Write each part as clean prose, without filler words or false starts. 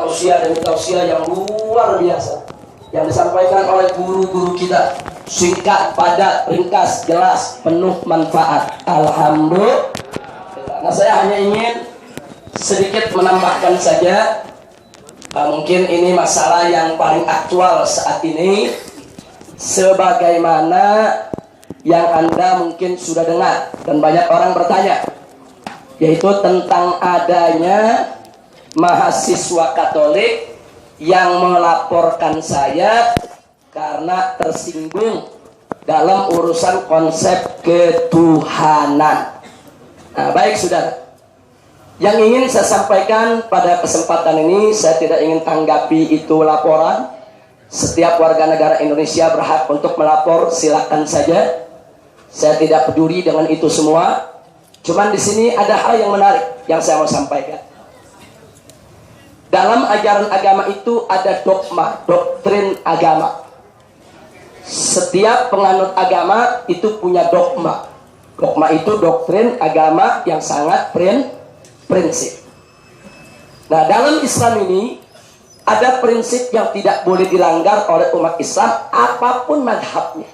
tausiah demi tausiah yang luar biasa yang disampaikan oleh guru-guru kita, singkat, padat, ringkas, jelas, penuh manfaat. Alhamdulillah. Nah, saya hanya ingin sedikit menambahkan saja. Mungkin ini masalah yang paling aktual saat ini, sebagaimana yang Anda mungkin sudah dengar dan banyak orang bertanya, yaitu tentang adanya mahasiswa Katolik yang melaporkan saya karena tersinggung dalam urusan konsep ketuhanan. Nah, baik saudara, yang ingin saya sampaikan pada kesempatan ini, saya tidak ingin tanggapi itu laporan. Setiap warga negara Indonesia berhak untuk melapor, silakan saja. Saya tidak peduli dengan itu semua. Cuman di sini ada hal yang menarik yang saya mau sampaikan. Dalam ajaran agama itu ada dogma, doktrin agama. Setiap penganut agama itu punya dogma. Dogma itu doktrin agama yang sangat prinsip. Nah, dalam Islam ini ada prinsip yang tidak boleh dilanggar oleh umat Islam, apapun madhabnya.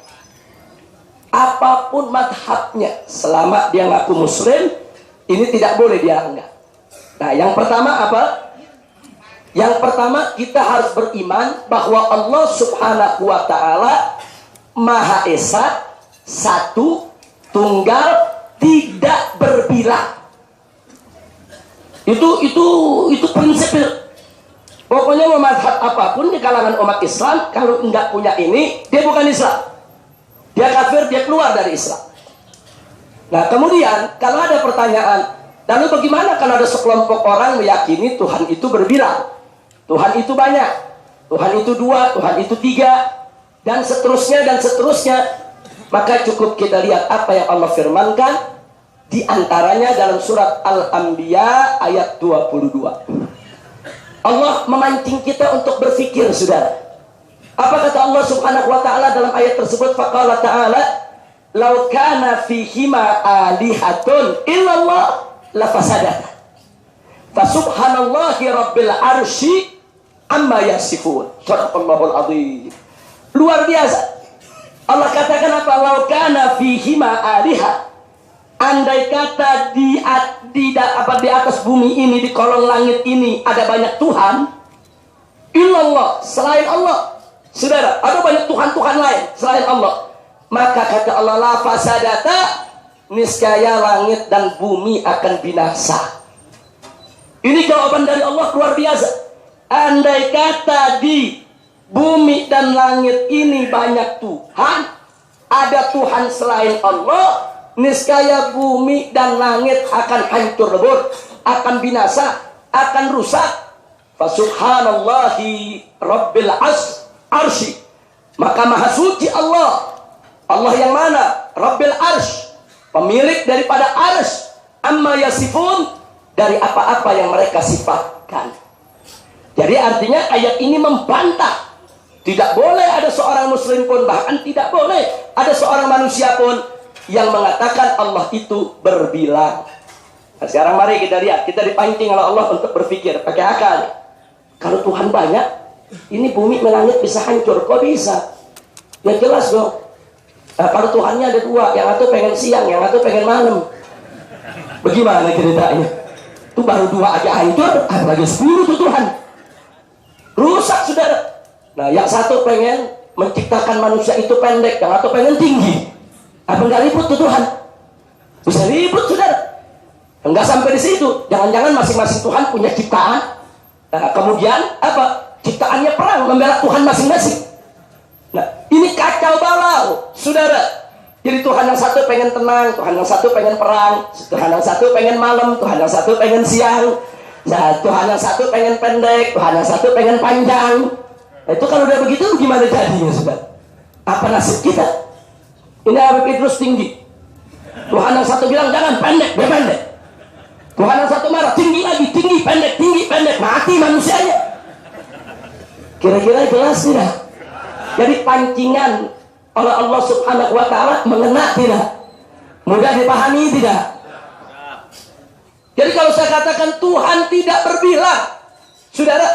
Apapun madhabnya, selama dia ngaku muslim, ini tidak boleh dia langgar. Nah, yang pertama apa? Yang pertama, kita harus beriman bahwa Allah Subhanahu wa Ta'ala Maha Esa, satu, tunggal, tidak berbilang. Itu prinsip. Pokoknya mau madhab apapun di kalangan umat Islam, kalau enggak punya ini, dia bukan Islam. Dia kafir, dia keluar dari Islam. Nah, kemudian kalau ada pertanyaan, lalu bagaimana kalau ada sekelompok orang meyakini Tuhan itu berbilang? Tuhan itu banyak, Tuhan itu dua, Tuhan itu tiga, dan seterusnya. Maka cukup kita lihat apa yang Allah firmankan, di antaranya dalam surat Al-Anbiya ayat 22. Allah memancing kita untuk berfikir, saudara. Apa kata Allah Subhanahu wa Ta'ala dalam ayat tersebut? Faqala ta'ala, "Lau kana fihima alihatun illallah lafasadata. Fasubhanallahi rabbil arsy amma yasifun." Shadaqallahul azim. Luar biasa. Allah katakan apa? "Lau kana fihima aliha." Andai kata di atas bumi ini, di kolong langit ini ada banyak Tuhan, illallah, selain Allah. Saudara, ada banyak Tuhan-Tuhan lain selain Allah. Maka kata Allah, la fasadata, niscaya langit dan bumi akan binasa. Ini jawaban dari Allah luar biasa. Andai kata di bumi dan langit ini banyak Tuhan, ada Tuhan selain Allah, niscaya bumi dan langit akan hancur lebur, akan binasa, akan rusak. Fasubhanallahi rabbil arsy. Maka maha suci Allah. Allah yang mana? Rabbil arsy, pemilik daripada arsy. Amma yasifun, dari apa-apa yang mereka sifatkan. Jadi artinya ayat ini membantah. Tidak boleh ada seorang muslim pun, bahkan tidak boleh ada seorang manusia pun yang mengatakan Allah itu berbilang. Nah, sekarang mari kita lihat, kita dipancing oleh Allah untuk berpikir pakai akal. Kalau Tuhan banyak, ini bumi melangit bisa hancur, kok bisa? Ya jelas dong. Nah, kalau Tuhannya ada dua, yang satu pengen siang, yang satu pengen malam, bagaimana ceritanya? Itu baru dua aja hancur, apalagi 10 tuh Tuhan. Rusak, saudara. Nah, yang satu pengen menciptakan manusia itu pendek, yang satu pengen tinggi. Apa enggak ribut tuh Tuhan? Bisa ribut, saudara. Enggak sampai di situ. Jangan-jangan masing-masing Tuhan punya ciptaan. Nah, kemudian apa? Ciptaannya perang membela Tuhan masing-masing. Nah, ini kacau balau, saudara. Jadi Tuhan yang satu pengen tenang, Tuhan yang satu pengen perang, Tuhan yang satu pengen malam, Tuhan yang satu pengen siang. Nah, Tuhan yang satu pengen pendek, Tuhan yang satu pengen panjang. Nah, itu kalau udah begitu gimana jadinya, saudara? Apa nasib kita? Ini Habib Idrus tinggi. Tuhan yang satu bilang jangan pendek, dia pendek. Tuhan yang satu marah, tinggi lagi, tinggi, pendek, mati manusianya. Kira-kira jelas tidak? Jadi pancingan oleh Allah Subhanahu wa Ta'ala mengena tidak? Mudah dipahami tidak? Jadi kalau saya katakan Tuhan tidak berbilang, saudara,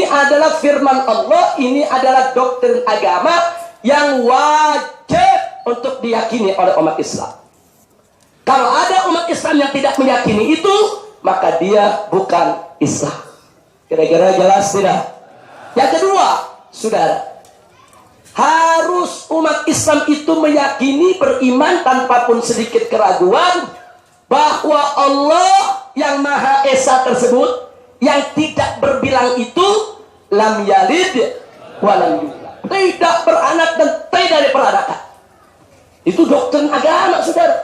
Ini adalah firman Allah, ini adalah doktrin agama yang wajib untuk diyakini oleh umat Islam. Kalau ada umat Islam yang tidak meyakini itu, maka dia bukan Islam. Kira-kira jelas tidak? Yang kedua, saudara, harus umat Islam itu meyakini, beriman tanpa pun sedikit keraguan bahwa Allah yang Maha Esa tersebut, yang tidak berbilang itu, lam yalid wa lam yulad, tidak beranak dan tidak diperanakan. Itu doktrin agama, saudara.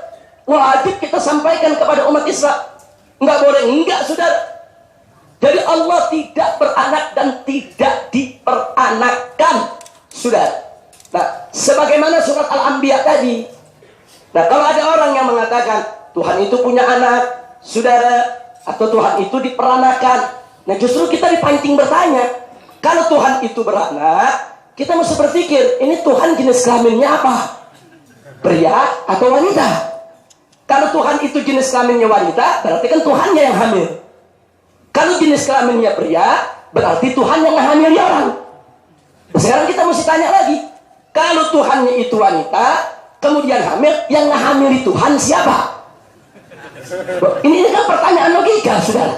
Wajib kita sampaikan kepada umat Islam. Enggak boleh enggak, saudara. Jadi Allah tidak beranak dan tidak diperanakan, saudara. Nah, sebagaimana surat Al-Anbiya tadi. Nah, kalau ada orang yang mengatakan Tuhan itu punya anak, saudara, atau Tuhan itu diperanakan, nah justru kita dipancing bertanya, kalau Tuhan itu beranak, kita mesti berpikir, ini Tuhan jenis kelaminnya apa? Pria atau wanita? Kalau Tuhan itu jenis kelaminnya wanita, berarti kan Tuhannya yang hamil. Kalau jenis kelaminnya pria, berarti Tuhan yang ngehamili orang. Sekarang kita mesti tanya lagi, kalau Tuhannya itu wanita, kemudian hamil, yang ngehamili Tuhan siapa? Ini kan pertanyaan logika, saudara.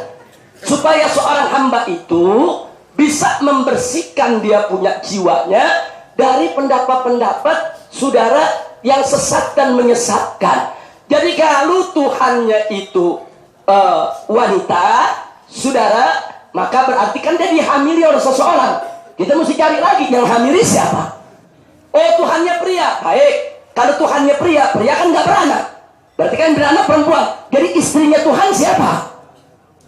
Supaya seorang hamba itu bisa membersihkan dia punya jiwanya dari pendapat-pendapat saudara yang sesat dan menyesatkan. Jadi kalau Tuhannya itu wanita, saudara, maka berarti kan dia dihamili oleh seseorang. Kita mesti cari lagi yang hamili siapa. Oh, Tuhannya pria, baik. Kalau Tuhannya pria, pria kan nggak beranak. Berarti kan beranak perempuan. Jadi istrinya Tuhan siapa?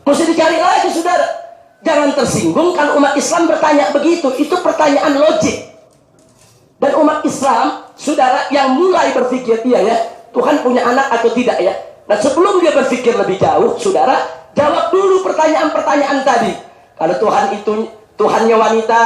Mesti dicari lagi, saudara. Jangan tersinggung kalau umat Islam bertanya begitu. Itu pertanyaan logik. Dan umat Islam, saudara, yang mulai berpikir, iya ya, Tuhan punya anak atau tidak ya. Nah, sebelum dia berpikir lebih jauh, saudara, jawab dulu pertanyaan-pertanyaan tadi. Kalau Tuhan itu, Tuhannya wanita,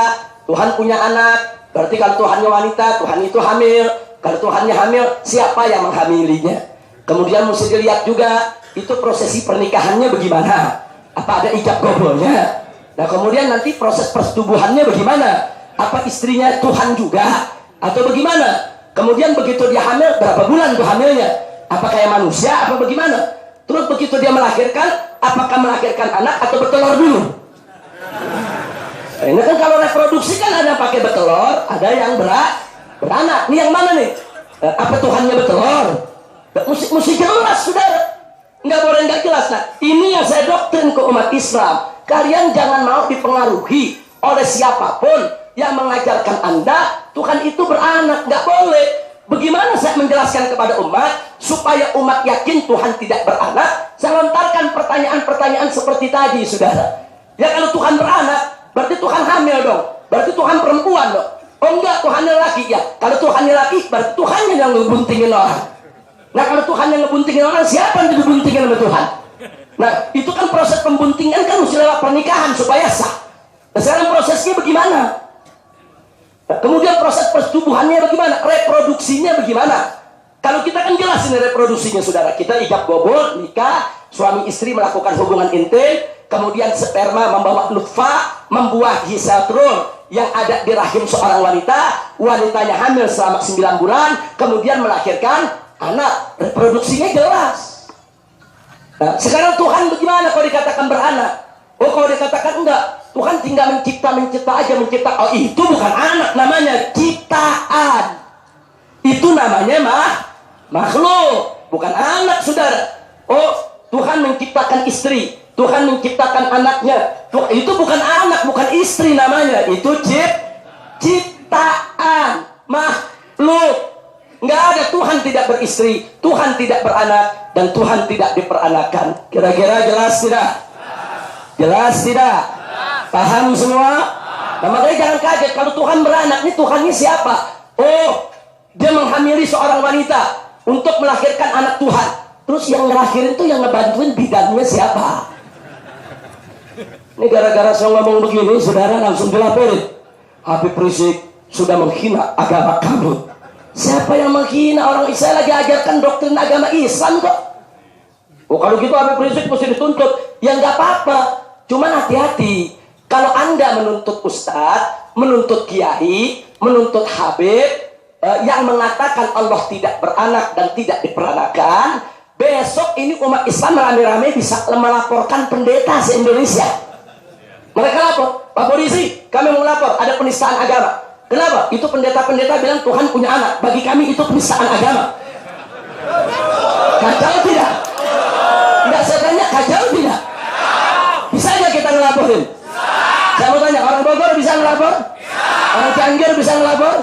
Tuhan punya anak, berarti kalau Tuhannya wanita, Tuhan itu hamil. Kalau Tuhannya hamil, siapa yang menghamilinya? Kemudian mesti dilihat juga, itu prosesi pernikahannya bagaimana? Apa ada ijab kabulnya? Nah, kemudian nanti proses persetubuhannya bagaimana? Apa istrinya Tuhan juga? Atau bagaimana? Kemudian begitu dia hamil, berapa bulan tuh hamilnya? Apa kayak manusia? Apa bagaimana? Terus begitu dia melahirkan, apakah melahirkan anak atau bertelur dulu? Nah, ini kan kalau reproduksi kan ada pakai bertelur, ada yang beranak. Ini yang mana nih? Apa Tuhannya bertelur? Mesti jelas, saudara. Nggak boleh nggak jelas. Nah, ini yang saya doktrin ke umat Islam. Kalian jangan mau dipengaruhi oleh siapapun yang mengajarkan Anda Tuhan itu beranak. Nggak boleh. Bagaimana saya menjelaskan kepada umat supaya umat yakin Tuhan tidak beranak? Saya lontarkan pertanyaan-pertanyaan seperti tadi, saudara. Ya, kalau Tuhan beranak, berarti Tuhan hamil dong. Berarti Tuhan perempuan dong. Oh enggak, Tuhannya laki ya. Kalau Tuhannya laki, berarti Tuhannya yang ngebuntingin orang. Nah, kalau Tuhan yang ngebuntingin orang, siapa yang dibuntingin oleh Tuhan? Nah, itu kan proses pembuntingan kan mesti lewat pernikahan supaya sah. Nah, sekarang prosesnya bagaimana? Nah, kemudian proses persetubuhannya bagaimana? Reproduksinya bagaimana? Kalau kita kan jelas ini reproduksinya, saudara. Kita ijab kabul, nikah, suami istri melakukan hubungan intim, kemudian sperma membawa nutfah, membuahi sel telur yang ada di rahim seorang wanita. Wanitanya hamil selama 9 bulan, kemudian melahirkan anak. Reproduksinya jelas. Nah, sekarang Tuhan bagaimana kalau dikatakan beranak? Oh, kalau dikatakan enggak, Tuhan tinggal mencipta aja, mencipta. Oh, itu bukan anak, namanya ciptaan. Itu namanya makhluk, bukan anak, saudara. Oh, Tuhan menciptakan istri, Tuhan menciptakan anaknya. Itu bukan anak, bukan istri namanya. Itu ciptaan, makhluk. Nggak ada, Tuhan tidak beristri, Tuhan tidak beranak, dan Tuhan tidak diperanakan. Kira-kira jelas tidak? Jelas tidak? Paham semua? Nah, makanya jangan kaget kalau Tuhan beranak. Ini Tuhannya siapa? Oh, dia menghamili seorang wanita untuk melahirkan anak Tuhan. Terus yang ngelahirin tuh, yang ngebantuin bidannya siapa? Ini gara-gara saya ngomong begini, saudara langsung dilaporin. Habib Rizik sudah menghina agama kamu. Siapa yang menghina? Orang Israel lagi ajarkan doktrin agama Islam kok. Oh, kalau gitu Habib Rizik mesti dituntut. Ya nggak apa-apa. Cuman hati-hati. Kalau Anda menuntut ustadz, menuntut kiai, menuntut habib, yang mengatakan Allah tidak beranak dan tidak diperanakan, besok ini umat Islam rame-rame bisa melaporkan pendeta se-Indonesia. Mereka lapor, Pak Polisi, kami mau lapor, ada penistaan agama. Kenapa? Itu pendeta-pendeta bilang Tuhan punya anak. Bagi kami itu penistaan agama. Kacau tidak? Tidak, saya tanya, kacau tidak? Bisa aja kita ngelaporin? Saya mau tanya, orang Bogor bisa ngelapor? Orang Cianjur bisa ngelapor?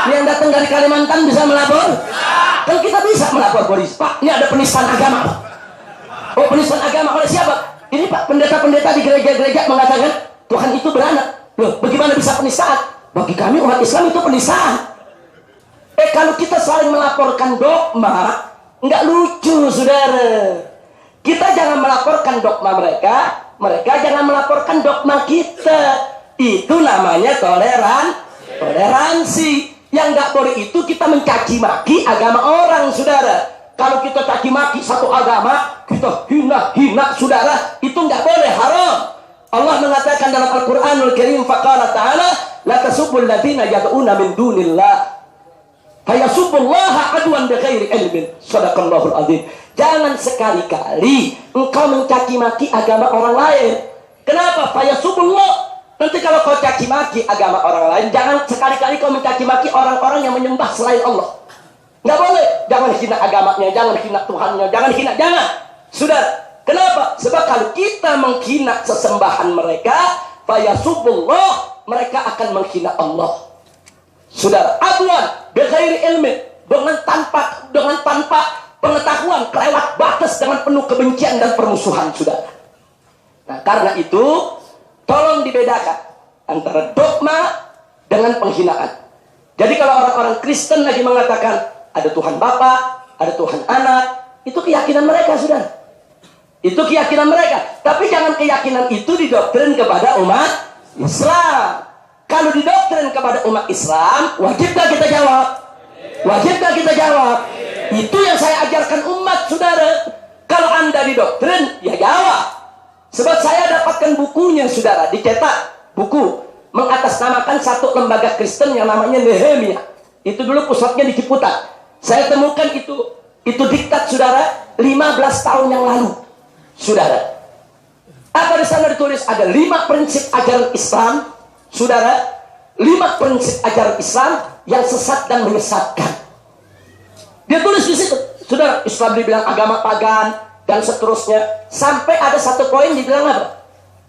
Yang datang dari Kalimantan bisa melapor? Kan kita bisa melapor polisi. Pak, ini ada penistaan agama, Pak. Oh, penistaan agama oleh siapa? Ini Pak, pendeta-pendeta di gereja-gereja mengatakan Tuhan itu beranak. Loh, bagaimana bisa penistaan? Bagi kami umat Islam itu penistaan. Kalau kita saling melaporkan dogma, nggak lucu, saudara. Kita jangan melaporkan dogma mereka, mereka jangan melaporkan dogma kita. Itu namanya toleransi. Yang nggak boleh itu kita mencaci maki agama orang, saudara. Kalau kita caci maki satu agama, kita hina saudara, itu nggak boleh, haram. Allah mengatakan dalam Al-Quranul Karim, faqala ta'ala, la tasubbul ladzina yad'una min dunillah fayasubbullaha adwan bighairi ilmin. Shadaqallahul azim. Jangan sekali-kali engkau mencaci maki agama orang lain. Kenapa? Fayasubbullah. Nanti kalau kau caci maki agama orang lain, jangan sekali-kali kau mencaci maki orang-orang yang menyembah selain Allah. Nggak boleh. Jangan hina agamanya, jangan hina Tuhannya, jangan. Sudah. Kenapa? Sebab kalau kita menghina sesembahan mereka, fayasubullah, mereka akan menghina Allah. Sudah. Adwan bighairi ilmi, dengan tanpa pengetahuan, kelewat batas, dengan penuh kebencian dan permusuhan, sudah. Nah, karena itu tolong dibedakan antara dogma dengan penghinaan. Jadi kalau orang-orang Kristen lagi mengatakan ada Tuhan Bapa, ada Tuhan Anak, itu keyakinan mereka, sudah. Itu keyakinan mereka. Tapi jangan keyakinan itu didoktrin kepada umat Islam. Kalau didoktrin kepada umat Islam, wajibkah kita jawab? Wajibkah kita jawab? Itu yang saya ajarkan umat, saudara. Kalau Anda didoktrin, ya jawab. Sebab saya dapatkan bukunya, saudara, dicetak buku mengatasnamakan satu lembaga Kristen yang namanya Nehemia. Itu dulu pusatnya di Ciputat. Saya temukan itu diktat, saudara, 15 tahun yang lalu, saudara. Apa di sana ditulis? Ada 5 prinsip ajaran Islam, saudara. 5 prinsip ajaran Islam yang sesat dan menyesatkan. Dia tulis di situ, saudara. Islam dibilang agama pagan dan seterusnya, sampai ada satu poin dibilang apa?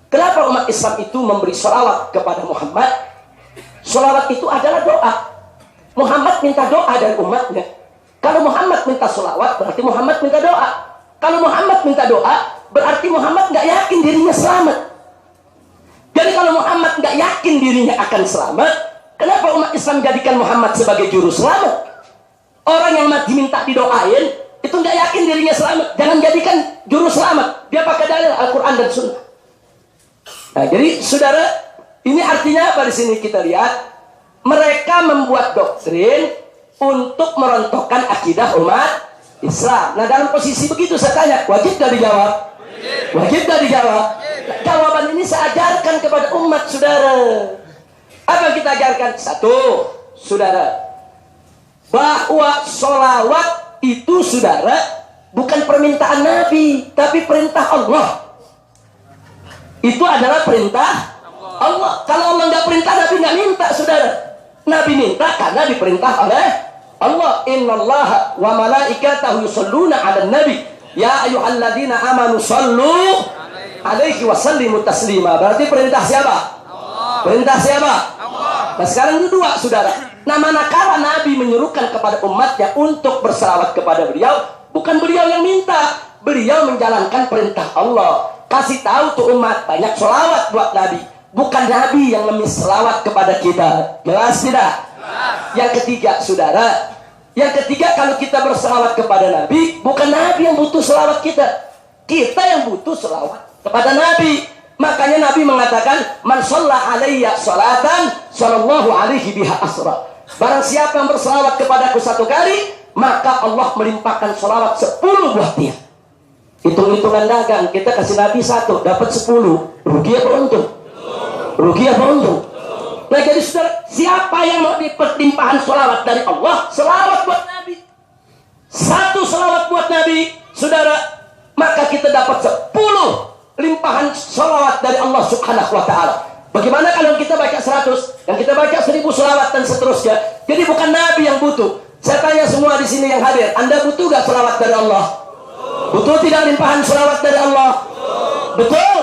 Kenapa umat Islam itu memberi sholawat kepada Muhammad? Sholawat itu adalah doa. Muhammad minta doa dari umatnya. Kalau Muhammad minta sholawat, berarti Muhammad minta doa. Kalau Muhammad minta doa, berarti Muhammad nggak yakin dirinya selamat. Jadi kalau Muhammad nggak yakin dirinya akan selamat, kenapa umat Islam jadikan Muhammad sebagai juru selamat? Orang yang mati minta didoain, itu nggak yakin dirinya selamat. Jangan jadikan juru selamat. Dia pakai dalil Al-Quran dan Sunnah. Nah, jadi saudara, ini artinya apa di sini kita lihat? Mereka membuat doktrin untuk merontokkan akidah umat Islam. Nah, dalam posisi begitu saya tanya, wajib gak dijawab? Wajib gak dijawab? Jawaban ini saya ajarkan kepada umat, saudara. Apa yang kita ajarkan? Satu, saudara, bahwa sholawat itu, saudara, bukan permintaan Nabi, tapi perintah Allah. Itu adalah perintah Allah. Kalau Allah nggak perintah, Nabi nggak minta, saudara. Nabi minta karena diperintah oleh Allah. Innallaha wa malaikatahu yusholluna 'alan nabi ya ayyuhalladzina amanu shollu 'alaihi wa sallimu taslima. Berarti perintah siapa? Allah. Perintah siapa? Allah. Nah, sekarang itu dua, saudara. Nah, manakala Nabi menyuruhkan kepada umatnya untuk berselawat kepada beliau, bukan beliau yang minta, beliau menjalankan perintah Allah. Kasih tahu tuh umat, banyak selawat buat Nabi, bukan Nabi yang ngemis selawat kepada kita. Jelas tidak? Jelas. Yang ketiga, saudara, yang ketiga, kalau kita berselawat kepada Nabi, bukan Nabi yang butuh selawat kita, kita yang butuh selawat kepada Nabi. Makanya Nabi mengatakan, man shalla alayya sholatan sallallahu alaihi biha asra. Barang siapa yang berselawat kepadaku 1 kali, maka Allah melimpahkan selawat 10 buat dia. Hitung-hitungan dagang, kita kasih Nabi 1, dapat 10. Rugi apa untung? Rugi apa untung? Nah jadi saudara, siapa yang mau diperlimpahan sholawat dari Allah? Sholawat buat Nabi. Satu sholawat buat Nabi, saudara, maka kita dapat 10 limpahan sholawat dari Allah Subhanahu wa ta'ala. Bagaimana kalau kita baca 100, yang kita baca 1000 sholawat dan seterusnya? Jadi bukan Nabi yang butuh. Saya tanya semua di sini yang hadir, Anda butuh gak sholawat dari Allah? Butuh tidak limpahan sholawat dari Allah? Betul.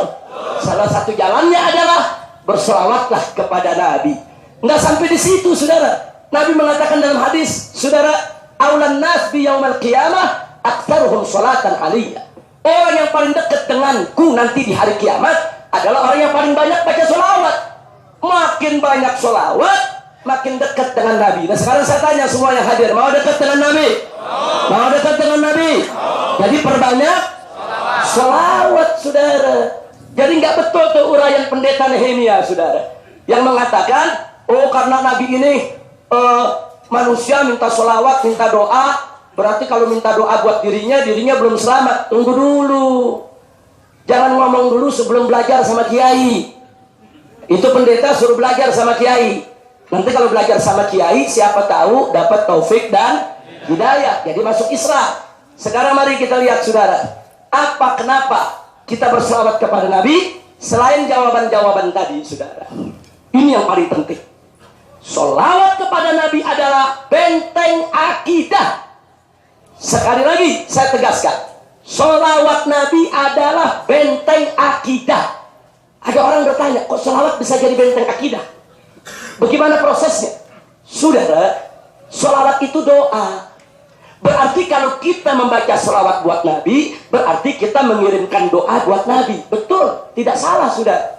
Salah satu jalannya adalah bersolawatlah kepada Nabi. Enggak sampai di situ, saudara. Nabi mengatakan dalam hadis, saudara, aulan nas bi yaumal qiyamah aktsaruhum sholatan aliyya. Orang yang paling dekat denganku nanti di hari kiamat adalah orang yang paling banyak baca sholawat. Makin banyak sholawat, makin dekat dengan Nabi. Nah sekarang saya tanya semua yang hadir, mau dekat dengan Nabi? Mau dekat dengan Nabi? Jadi perbanyak sholawat, saudara. Jadi nggak betul tuh uraian pendeta Nehemia, saudara, yang mengatakan, oh karena Nabi ini manusia minta sholawat, minta doa, berarti kalau minta doa buat dirinya belum selamat. Tunggu dulu, jangan ngomong dulu sebelum belajar sama kiai. Itu pendeta suruh belajar sama kiai. Nanti kalau belajar sama kiai, siapa tahu dapat taufik dan hidayah, jadi masuk Islam. Sekarang mari kita lihat, saudara, kenapa kita berselawat kepada Nabi selain jawaban-jawaban tadi, saudara. Ini yang paling penting. Selawat kepada Nabi adalah benteng akidah. Sekali lagi saya tegaskan, selawat Nabi adalah benteng akidah. Ada orang bertanya, kok selawat bisa jadi benteng akidah? Bagaimana prosesnya? Saudara, selawat itu doa. Berarti kalau kita membaca selawat buat Nabi, berarti kita mengirimkan doa buat Nabi. Betul, tidak salah, saudara.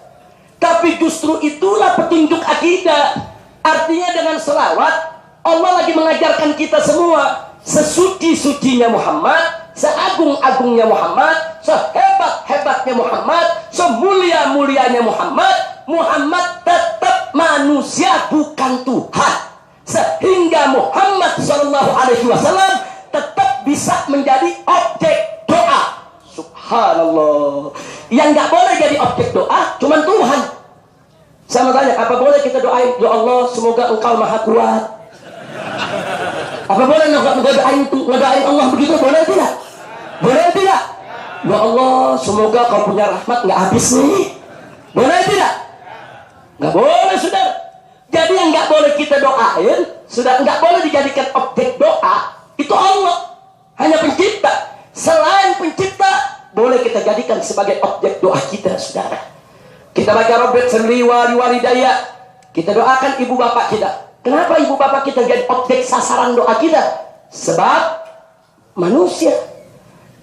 Tapi justru itulah petunjuk akidah. Artinya dengan selawat, Allah lagi mengajarkan kita semua, sesuci-sucinya Muhammad, seagung-agungnya Muhammad, sehebat-hebatnya Muhammad, semulia-mulianya Muhammad, Muhammad tetap manusia, bukan Tuhan. Sehingga Muhammad SAW tetap bisa menjadi objek doa. Subhanallah. Yang nggak boleh jadi objek doa cuman Tuhan. Saya mau tanya, apa boleh kita doain, ya Allah semoga engkau maha kuat? Apa boleh ngedoain Allah begitu? Boleh tidak? Boleh tidak? Ya Allah semoga kau punya rahmat nggak habis nih. Boleh tidak? Nggak boleh, saudara. Jadi yang nggak boleh kita doain, sudah nggak boleh dijadikan objek doa, itu Allah, hanya pencipta. Selain pencipta, boleh kita jadikan sebagai objek doa kita, saudara. Kita baca Rabbi firli wali walidayya, kita doakan ibu bapak kita. Kenapa ibu bapak kita jadi objek sasaran doa kita? Sebab manusia.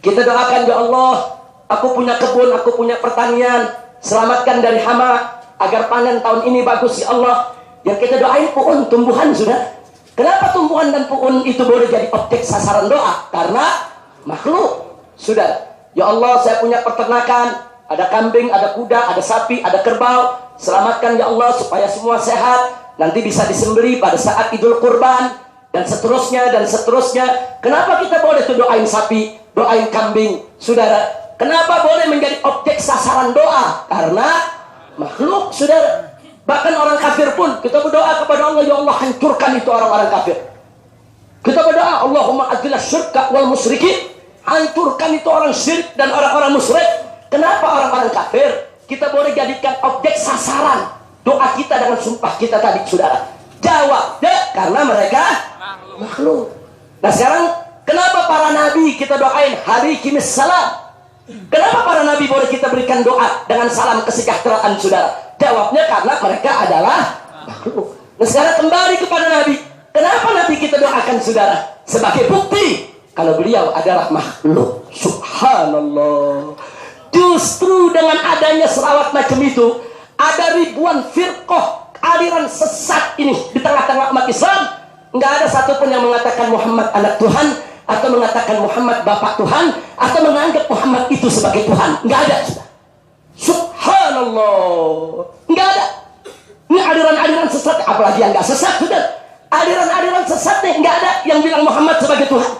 Kita doakan, ya Allah, aku punya kebun, aku punya pertanian, selamatkan dari hama agar panen tahun ini bagus, ya Allah. Yang kita doain pu'un, tumbuhan, sudah. Kenapa tumbuhan dan pu'un itu boleh jadi objek sasaran doa? Karena makhluk, sudah. Ya Allah, saya punya peternakan, ada kambing, ada kuda, ada sapi, ada kerbau. Selamatkan ya Allah supaya semua sehat, nanti bisa disembelih pada saat Idul Kurban, dan seterusnya dan seterusnya. Kenapa kita boleh tuh doain sapi, doain kambing, saudara? Kenapa boleh menjadi objek sasaran doa? Karena makhluk, saudara. Bahkan orang kafir pun kita berdoa kepada Allah, ya Allah hancurkan itu orang-orang kafir. Kita berdoa, Allahumma azillah syirka wal musyrikin, hancurkan itu orang syirik dan orang-orang musyrik. Kenapa orang-orang kafir kita boleh jadikan objek sasaran doa kita dengan sumpah kita tadi, saudara? Jawabnya karena mereka makhluk. Nah sekarang kenapa para nabi kita doain hari kimis salam? Kenapa para nabi boleh kita berikan doa dengan salam kesejahteraan, saudara? Jawabnya karena mereka adalah makhluk. Nah sekarang kembali kepada nabi. Kenapa nabi kita doakan, saudara? Sebagai bukti kalau beliau adalah makhluk. Subhanallah. Justru dengan adanya selawat macam itu, ada ribuan firqah, aliran sesat ini di tengah-tengah umat Islam. Nggak ada satupun yang mengatakan Muhammad anak Tuhan, atau mengatakan Muhammad bapak Tuhan, atau menganggap Muhammad itu sebagai Tuhan. Nggak ada, sudah. Subhanallah. Nggak ada. Ini aliran-aliran sesat, apalagi yang nggak sesat, sudah. Aliran-aliran sesat nih, nggak ada yang bilang Muhammad sebagai Tuhan.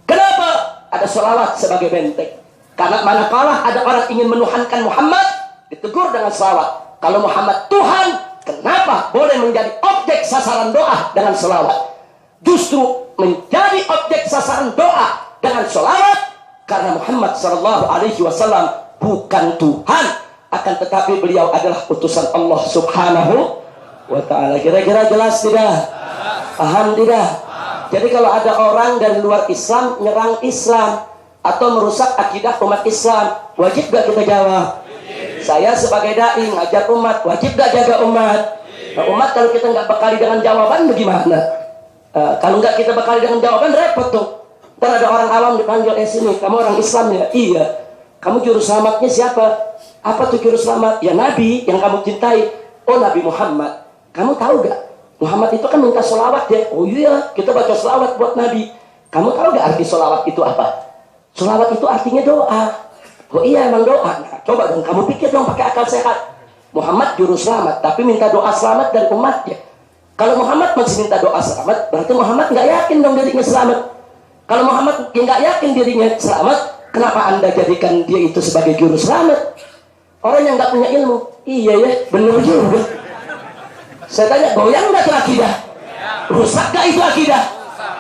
Kenapa? Ada selawat sebagai benteng. Karena manakala ada orang ingin menuhankan Muhammad, ditegur dengan selawat. Kalau Muhammad Tuhan, kenapa boleh menjadi objek sasaran doa dengan selawat? Justru menjadi objek sasaran doa dengan selawat karena Muhammad sallallahu alaihi wasallam bukan Tuhan, akan tetapi beliau adalah utusan Allah subhanahu wa ta'ala. Kira-kira jelas tidak? Paham tidak? Jadi kalau ada orang dari luar Islam nyerang Islam atau merusak akidah umat Islam, wajib gak kita jawab? Saya sebagai dai ngajar umat, wajib gak jaga umat? Nah, umat kalau kita nggak bekali dengan jawaban bagaimana? Kalau nggak kita bekali dengan jawaban, repot tuh. Ntar ada orang awam dipanggil, sini, kamu orang Islam ya? Iya. Kamu juru selamatnya siapa? Apa tuh juru selamat? Ya Nabi yang kamu cintai. Oh, Nabi Muhammad. Kamu tahu gak? Muhammad itu kan minta sholawat ya. Oh iya, kita baca sholawat buat Nabi. Kamu tahu gak arti sholawat itu apa? Sholawat itu artinya doa. Oh iya, emang doa. Nah, coba dong, kamu pikir dong pakai akal sehat. Muhammad juru selamat, tapi minta doa selamat dari umatnya. Kalau Muhammad masih minta doa selamat, berarti Muhammad nggak yakin dong dirinya selamat. Kalau Muhammad nggak yakin dirinya selamat, kenapa Anda jadikan dia itu sebagai juru selamat? Orang yang nggak punya ilmu. Iya ya, benar juga. Saya tanya, goyang nggak itu akidah? Rusak nggak itu akidah?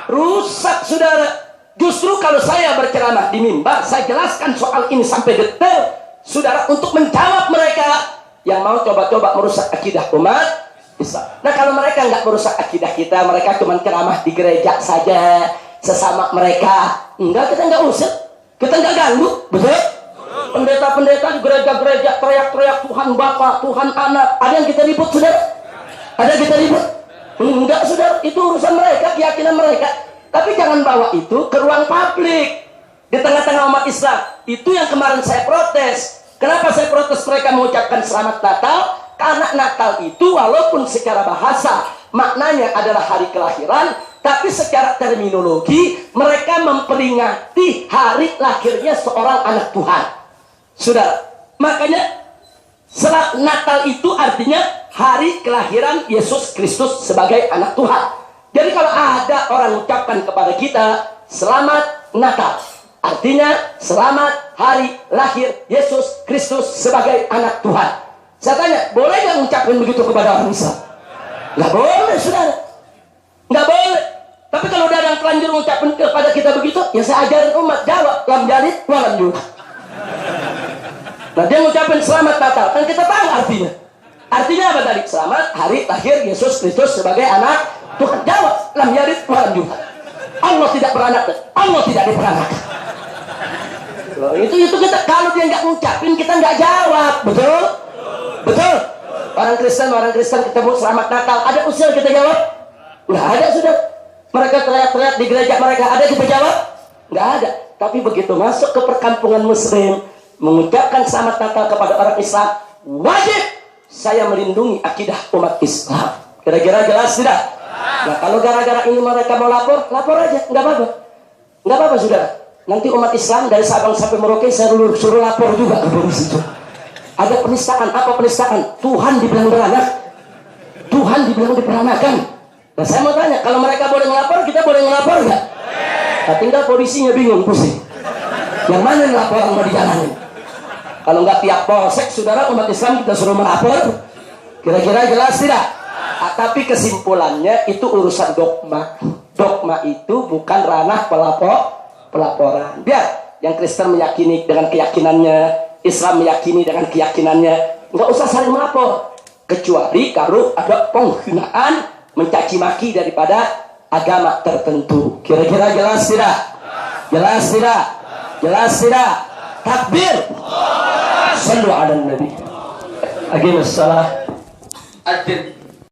Rusak, saudara. Justru kalau saya berceramah di mimbar, saya jelaskan soal ini sampai detail, saudara, untuk menjawab mereka yang mau coba-coba merusak akidah umat Islam. Nah, kalau mereka nggak merusak akidah kita, mereka cuma ceramah di gereja saja, sesama mereka, enggak, kita nggak usir, kita nggak ganggu, betul? Pendeta-pendeta di gereja-gereja teriak-teriak Tuhan Bapa, Tuhan Anak, ada yang kita ribut, saudara? Ada yang kita ribut? Enggak, saudara, itu urusan mereka, keyakinan mereka. Tapi jangan bawa itu ke ruang publik, di tengah-tengah umat Islam. Itu yang kemarin saya protes. Kenapa saya protes mereka mengucapkan selamat Natal? Karena Natal itu walaupun secara bahasa maknanya adalah hari kelahiran, tapi secara terminologi mereka memperingati hari lahirnya seorang anak Tuhan. Saudara, makanya Natal itu artinya hari kelahiran Yesus Kristus sebagai anak Tuhan. Jadi kalau ada orang ucapkan kepada kita selamat Natal, artinya selamat hari lahir Yesus Kristus sebagai anak Tuhan. Saya tanya, boleh nggak ngucapin begitu kepada orang Islam? Nggak boleh, saudara. Nggak boleh. Tapi kalau udah ada yang terlanjur ngucapin kepada kita begitu, ya saya ajarin umat, jawab lam jalid walam yulad. Nah, dia ngucapin selamat Natal, kan kita tahu artinya. Artinya apa tadi? Selamat hari lahir Yesus Kristus sebagai anak Tuhan. Jawab lam jalid walam yulad. Allah tidak beranak, Allah tidak diperanakan. Loh, itu kita kalau dia nggak ngucapin, kita nggak jawab, betul? Betul. Orang Kristen ketemu selamat Natal, ada usil kita jawab? Nggak ada, sudah. Mereka teriak-teriak di gereja mereka, ada kita jawab? Nggak ada. Tapi begitu masuk ke perkampungan Muslim, mengucapkan selamat Natal kepada orang Islam, wajib saya melindungi akidah umat Islam. Kira-kira jelas tidak? Nah, kalau gara-gara ini mereka mau lapor aja, nggak apa-apa. Nggak apa-apa, saudara. Nanti umat Islam dari Sabang sampai Merauke saya suruh lapor juga ke polisi itu. Ada penistaan, apa penistaan? Tuhan dibilang beranak, Tuhan dibilang diperanakan. Nah, saya mau tanya, kalau mereka boleh melapor, kita boleh melapor nggak? Nah, tinggal polisinya bingung, pusing. Yang mana yang laporan mau dijalanin? Kalau nggak tiap polsek, saudara, umat Islam kita suruh melapor. Kira-kira jelas tidak? Nah, tapi kesimpulannya itu urusan dogma. Dogma itu bukan ranah pelaporan. Biar yang Kristen meyakini dengan keyakinannya, Islam meyakini dengan keyakinannya, nggak usah saling melapor, kecuali kalau ada penghinaan, mencaci maki daripada agama tertentu. Kira-kira jelas tidak? Jelas tidak? Jelas tidak? Takbir. Sallu ala Nabi. Aqimus shalah.